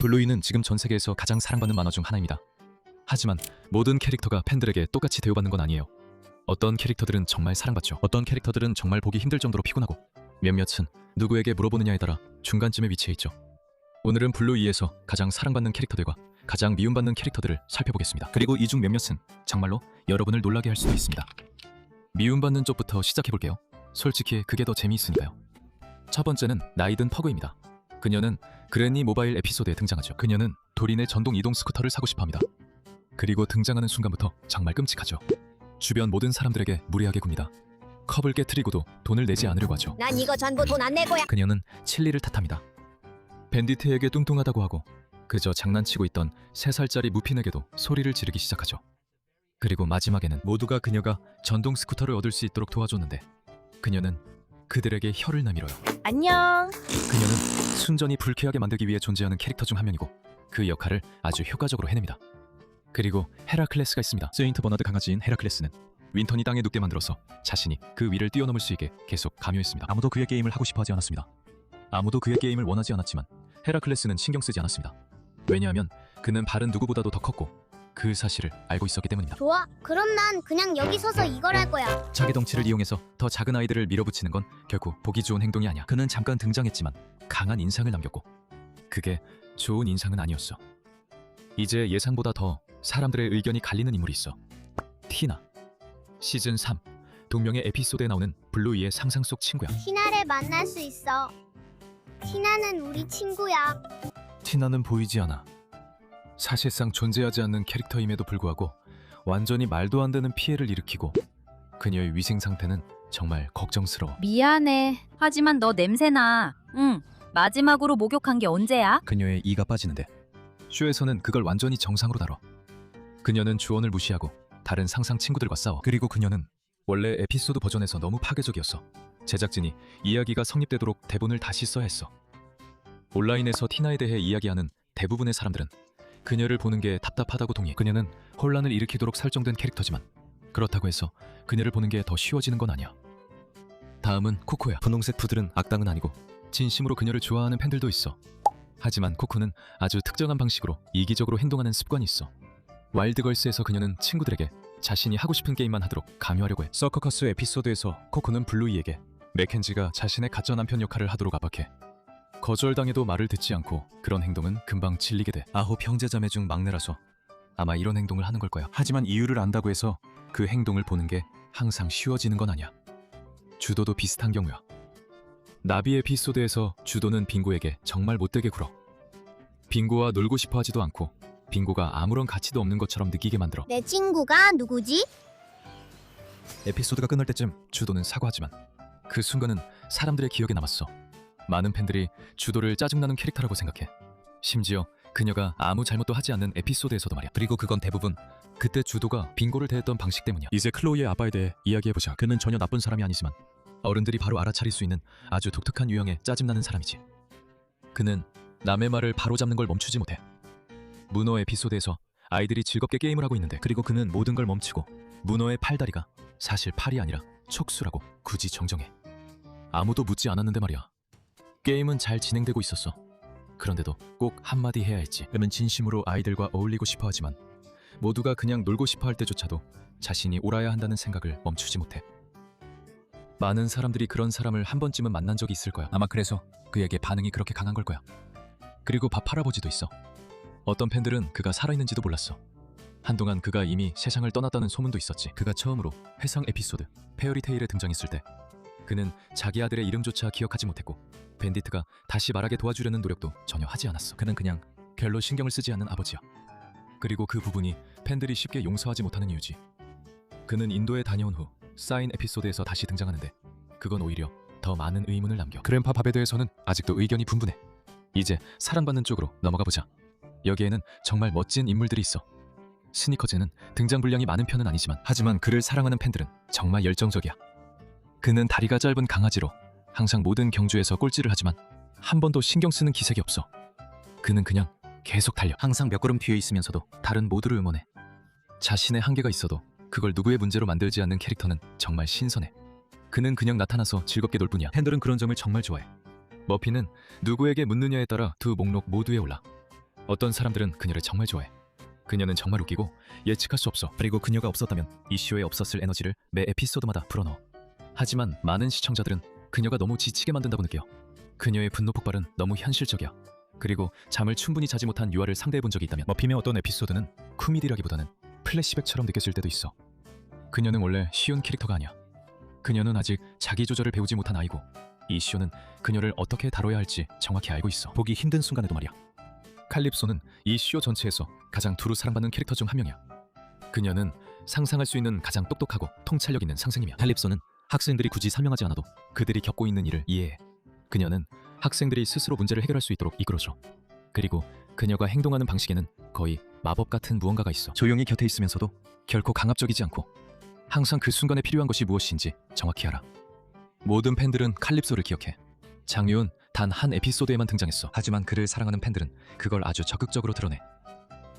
블루이는 지금 전 세계에서 가장 사랑받는 만화 중 하나입니다. 하지만 모든 캐릭터가 팬들에게 똑같이 대우받는 건 아니에요. 어떤 캐릭터들은 정말 사랑받죠. 어떤 캐릭터들은 정말 보기 힘들 정도로 피곤하고, 몇몇은 누구에게 물어보느냐에 따라 중간쯤에 위치해 있죠. 오늘은 블루이에서 가장 사랑받는 캐릭터들과 가장 미움받는 캐릭터들을 살펴보겠습니다. 그리고 이 중 몇몇은 정말로 여러분을 놀라게 할 수도 있습니다. 미움받는 쪽부터 시작해볼게요. 솔직히 그게 더 재미있으니까요. 첫 번째는 나이든 퍼그입니다. 그녀는 그랜니 모바일 에피소드에 등장하죠. 그녀는 도린의 전동 이동 스쿠터를 사고 싶어합니다. 그리고 등장하는 순간부터 정말 끔찍하죠. 주변 모든 사람들에게 무리하게 굽니다. 컵을 깨트리고도 돈을 내지 않으려고 하죠. 난 이거 전부 돈 안 낼 거야. 그녀는 칠리를 탓합니다. 밴디트에게 뚱뚱하다고 하고 그저 장난치고 있던 3살짜리 무핀에게도 소리를 지르기 시작하죠. 그리고 마지막에는 모두가 그녀가 전동 스쿠터를 얻을 수 있도록 도와줬는데 그녀는 그들에게 혀를 내밀어요. 안녕. 그녀는 순전히 불쾌하게 만들기 위해 존재하는 캐릭터 중 한 명이고 그 역할을 아주 효과적으로 해냅니다. 그리고 헤라클레스가 있습니다. 세인트 버나드 강아지인 헤라클레스는 윈턴이 땅에 눕게 만들어서 자신이 그 위를 뛰어넘을 수 있게 계속 강요했습니다. 아무도 그의 게임을 하고 싶어 하지 않았습니다. 아무도 그의 게임을 원하지 않았지만 헤라클레스는 신경 쓰지 않았습니다. 왜냐하면 그는 발은 누구보다도 더 컸고 그 사실을 알고 있었기 때문입니다. 좋아. 그럼 난 그냥 여기 서서 이걸 할 거야. 자기 덩치를 이용해서 더 작은 아이들을 밀어붙이는 건 결국 보기 좋은 행동이 아니야. 그는 잠깐 등장했지만 강한 인상을 남겼고 그게 좋은 인상은 아니었어. 이제 예상보다 더 사람들의 의견이 갈리는 인물이 있어. 티나. 시즌 3 동명의 에피소드에 나오는 블루이의 상상 속 친구야. 티나를 만날 수 있어. 티나는 우리 친구야. 티나는 보이지 않아. 사실상 존재하지 않는 캐릭터임에도 불구하고 완전히 말도 안 되는 피해를 일으키고 그녀의 위생 상태는 정말 걱정스러워. 미안해. 하지만 너 냄새나. 응. 마지막으로 목욕한 게 언제야? 그녀의 이가 빠지는데 쇼에서는 그걸 완전히 정상으로 다뤄. 그녀는 주원을 무시하고 다른 상상 친구들과 싸워. 그리고 그녀는 원래 에피소드 버전에서 너무 파괴적이었어. 제작진이 이야기가 성립되도록 대본을 다시 써야 했어. 온라인에서 티나에 대해 이야기하는 대부분의 사람들은 그녀를 보는 게 답답하다고 동의해. 그녀는 혼란을 일으키도록 설정된 캐릭터지만 그렇다고 해서 그녀를 보는 게 더 쉬워지는 건 아니야. 다음은 코코야. 분홍색 푸들은 악당은 아니고 진심으로 그녀를 좋아하는 팬들도 있어. 하지만 코코는 아주 특정한 방식으로 이기적으로 행동하는 습관이 있어. 와일드걸스에서 그녀는 친구들에게 자신이 하고 싶은 게임만 하도록 강요하려고 해. 서커커스 에피소드에서 코코는 블루이에게 맥켄지가 자신의 가짜 남편 역할을 하도록 압박해. 거절당해도 말을 듣지 않고 그런 행동은 금방 질리게 돼. 9 형제자매 중 막내라서 아마 이런 행동을 하는 걸 거야. 하지만 이유를 안다고 해서 그 행동을 보는 게 항상 쉬워지는 건 아니야. 주도도 비슷한 경우야. 나비 에피소드에서 주도는 빙고에게 정말 못되게 굴어. 빙고와 놀고 싶어 하지도 않고 빙고가 아무런 가치도 없는 것처럼 느끼게 만들어. 내 친구가 누구지? 에피소드가 끝날 때쯤 주도는 사과하지만 그 순간은 사람들의 기억에 남았어. 많은 팬들이 주도를 짜증나는 캐릭터라고 생각해. 심지어 그녀가 아무 잘못도 하지 않는 에피소드에서도 말이야. 그리고 그건 대부분 그때 주도가 빙고를 대했던 방식 때문이야. 이제 클로이의 아빠에 대해 이야기해보자. 그는 전혀 나쁜 사람이 아니지만 어른들이 바로 알아차릴 수 있는 아주 독특한 유형의 짜증나는 사람이지. 그는 남의 말을 바로잡는 걸 멈추지 못해. 문어 에피소드에서 아이들이 즐겁게 게임을 하고 있는데 그리고 그는 모든 걸 멈추고 문어의 팔다리가 사실 팔이 아니라 촉수라고 굳이 정정해. 아무도 묻지 않았는데 말이야. 게임은 잘 진행되고 있었어. 그런데도 꼭 한마디 해야 했지. 그는 진심으로 아이들과 어울리고 싶어 하지만 모두가 그냥 놀고 싶어 할 때조차도 자신이 옳아야 한다는 생각을 멈추지 못해. 많은 사람들이 그런 사람을 한 번쯤은 만난 적이 있을 거야. 아마 그래서 그에게 반응이 그렇게 강한 걸 거야. 그리고 밥 할아버지도 있어. 어떤 팬들은 그가 살아있는지도 몰랐어. 한동안 그가 이미 세상을 떠났다는 소문도 있었지. 그가 처음으로 회상 에피소드 페어리테일에 등장했을 때 그는 자기 아들의 이름조차 기억하지 못했고 밴디트가 다시 말하게 도와주려는 노력도 전혀 하지 않았어. 그는 그냥 별로 신경을 쓰지 않는 아버지야. 그리고 그 부분이 팬들이 쉽게 용서하지 못하는 이유지. 그는 인도에 다녀온 후 사인 에피소드에서 다시 등장하는데 그건 오히려 더 많은 의문을 남겨. 그랜파 밥에 대해서는 아직도 의견이 분분해. 이제 사랑받는 쪽으로 넘어가 보자. 여기에는 정말 멋진 인물들이 있어. 스니커즈는 등장 분량이 많은 편은 아니지만 하지만 그를 사랑하는 팬들은 정말 열정적이야. 그는 다리가 짧은 강아지로 항상 모든 경주에서 꼴찌를 하지만 한 번도 신경 쓰는 기색이 없어. 그는 그냥 계속 달려. 항상 몇 걸음 뒤에 있으면서도 다른 모두를 응원해. 자신의 한계가 있어도 그걸 누구의 문제로 만들지 않는 캐릭터는 정말 신선해. 그는 그냥 나타나서 즐겁게 놀 뿐이야. 팬들은 그런 점을 정말 좋아해. 머피는 누구에게 묻느냐에 따라 두 목록 모두에 올라. 어떤 사람들은 그녀를 정말 좋아해. 그녀는 정말 웃기고 예측할 수 없어. 그리고 그녀가 없었다면 이 쇼에 없었을 에너지를 매 에피소드마다 불어넣어. 하지만 많은 시청자들은 그녀가 너무 지치게 만든다고 느껴. 그녀의 분노 폭발은 너무 현실적이야. 그리고 잠을 충분히 자지 못한 유아를 상대해 본 적이 있다면 머핌의 어떤 에피소드는 코미디라기보다는 플래시백처럼 느껴질 때도 있어. 그녀는 원래 쉬운 캐릭터가 아니야. 그녀는 아직 자기 조절을 배우지 못한 아이고 이 쇼는 그녀를 어떻게 다뤄야 할지 정확히 알고 있어. 보기 힘든 순간에도 말이야. 칼립소는 이 쇼 전체에서 가장 두루 사랑받는 캐릭터 중 한 명이야. 그녀는 상상할 수 있는 가장 똑똑하고 통찰력 있는 상생이며 칼립소는 학생들이 굳이 설명하지 않아도 그들이 겪고 있는 일을 이해해. 그녀는 학생들이 스스로 문제를 해결할 수 있도록 이끌어줘. 그리고 그녀가 행동하는 방식에는 거의 마법 같은 무언가가 있어. 조용히 곁에 있으면서도 결코 강압적이지 않고 항상 그 순간에 필요한 것이 무엇인지 정확히 알아. 모든 팬들은 칼립소를 기억해. 장유은 단 한 에피소드에만 등장했어. 하지만 그를 사랑하는 팬들은 그걸 아주 적극적으로 드러내.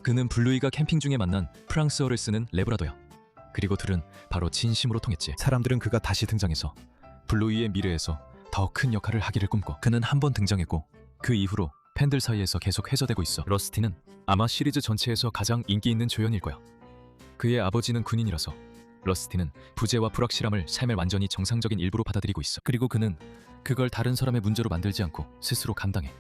그는 블루이가 캠핑 중에 만난 프랑스어를 쓰는 레브라도야. 그리고 둘은 바로 진심으로 통했지. 사람들은 그가 다시 등장해서 블루이의 미래에서 더 큰 역할을 하기를 꿈꿔. 그는 한 번 등장했고 그 이후로 팬들 사이에서 계속 회자되고 있어. 러스티는 아마 시리즈 전체에서 가장 인기 있는 조연일 거야. 그의 아버지는 군인이라서 러스티는 부재와 불확실함을 삶의 완전히 정상적인 일부로 받아들이고 있어. 그리고 그는 그걸 다른 사람의 문제로 만들지 않고 스스로 감당해.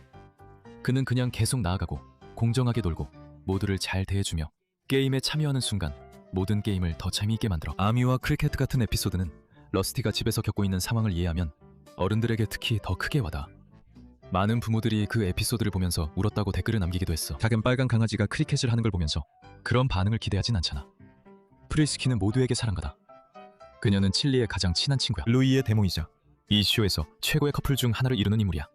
그는 그냥 계속 나아가고 공정하게 놀고 모두를 잘 대해주며 게임에 참여하는 순간 모든 게임을 더 재미있게 만들어. 아미와 크리켓 같은 에피소드는 러스티가 집에서 겪고 있는 상황을 이해하면 어른들에게 특히 더 크게 와닿아. 많은 부모들이 그 에피소드를 보면서 울었다고 댓글을 남기기도 했어. 작은 빨간 강아지가 크리켓을 하는 걸 보면서 그런 반응을 기대하진 않잖아. 프리스키는 모두에게 사랑받아. 그녀는 칠리의 가장 친한 친구야. 루이의 데모이자 이 쇼에서 최고의 커플 중 하나를 이루는 인물이야.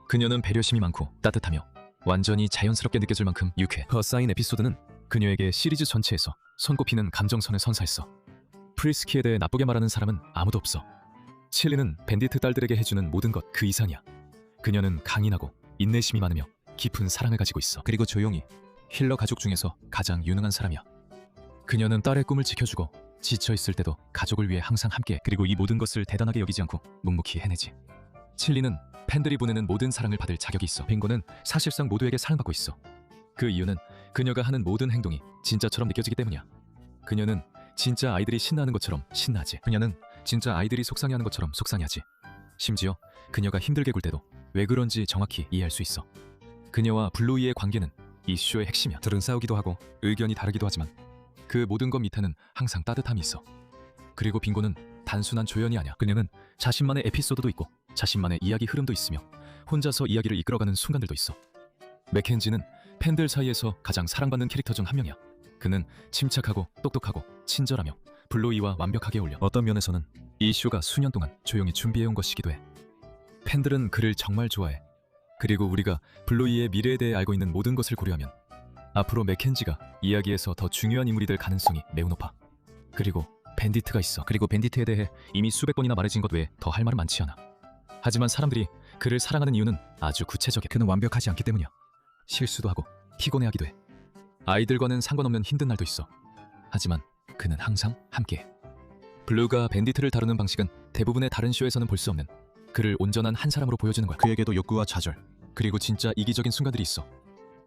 그녀는 배려심이 많고 따뜻하며 완전히 자연스럽게 느껴질 만큼 유쾌해. 허사인 에피소드는 그녀에게 시리즈 전체에서 손꼽히는 감정선을 선사했어. 프리스키에 대해 나쁘게 말하는 사람은 아무도 없어. 칠리는 밴디트 딸들에게 해주는 모든 것 그 이상이야. 그녀는 강인하고 인내심이 많으며 깊은 사랑을 가지고 있어. 그리고 조용히 힐러 가족 중에서 가장 유능한 사람이야. 그녀는 딸의 꿈을 지켜주고 지쳐있을 때도 가족을 위해 항상 함께. 그리고 이 모든 것을 대단하게 여기지 않고 묵묵히 해내지. 칠리는 팬들이 보내는 모든 사랑을 받을 자격이 있어. 빙고는 사실상 모두에게 사랑받고 있어. 그 이유는 그녀가 하는 모든 행동이 진짜처럼 느껴지기 때문이야. 그녀는 진짜 아이들이 신나는 것처럼 신나지. 그녀는 진짜 아이들이 속상해하는 것처럼 속상해하지. 심지어 그녀가 힘들게 굴 때도 왜 그런지 정확히 이해할 수 있어. 그녀와 블루이의 관계는 이 쇼의 핵심이야. 둘은 싸우기도 하고 의견이 다르기도 하지만 그 모든 것 밑에는 항상 따뜻함이 있어. 그리고 빙고는 단순한 조연이 아니야. 그녀는 자신만의 에피소드도 있고 자신만의 이야기 흐름도 있으며 혼자서 이야기를 이끌어가는 순간들도 있어. 맥켄지는 팬들 사이에서 가장 사랑받는 캐릭터 중 한 명이야. 그는 침착하고 똑똑하고 친절하며 블루이와 완벽하게 어울려. 어떤 면에서는 이 쇼가 수년 동안 조용히 준비해온 것이기도 해. 팬들은 그를 정말 좋아해. 그리고 우리가 블루이의 미래에 대해 알고 있는 모든 것을 고려하면 앞으로 맥켄지가 이야기에서 더 중요한 인물이 될 가능성이 매우 높아. 그리고 밴디트가 있어. 그리고 밴디트에 대해 이미 수백 번이나 말해진 것 외에 더 할 말은 많지 않아. 하지만 사람들이 그를 사랑하는 이유는 아주 구체적이야. 그는 완벽하지 않기 때문이야. 실수도 하고 피곤해하기도 해. 아이들과는 상관없는 힘든 날도 있어. 하지만 그는 항상 함께해. 블루가 밴디트를 다루는 방식은 대부분의 다른 쇼에서는 볼 수 없는 그를 온전한 한 사람으로 보여주는 거야. 그에게도 욕구와 좌절 그리고 진짜 이기적인 순간들이 있어.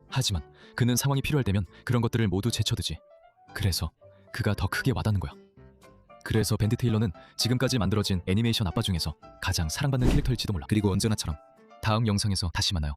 하지만 그는 상황이 필요할 때면 그런 것들을 모두 제쳐두지. 그래서 그가 더 크게 와닿는 거야. 그래서 밴디트 힐러는 지금까지 만들어진 애니메이션 아빠 중에서 가장 사랑받는 캐릭터일지도 몰라. 그리고 언제나처럼 다음 영상에서 다시 만나요.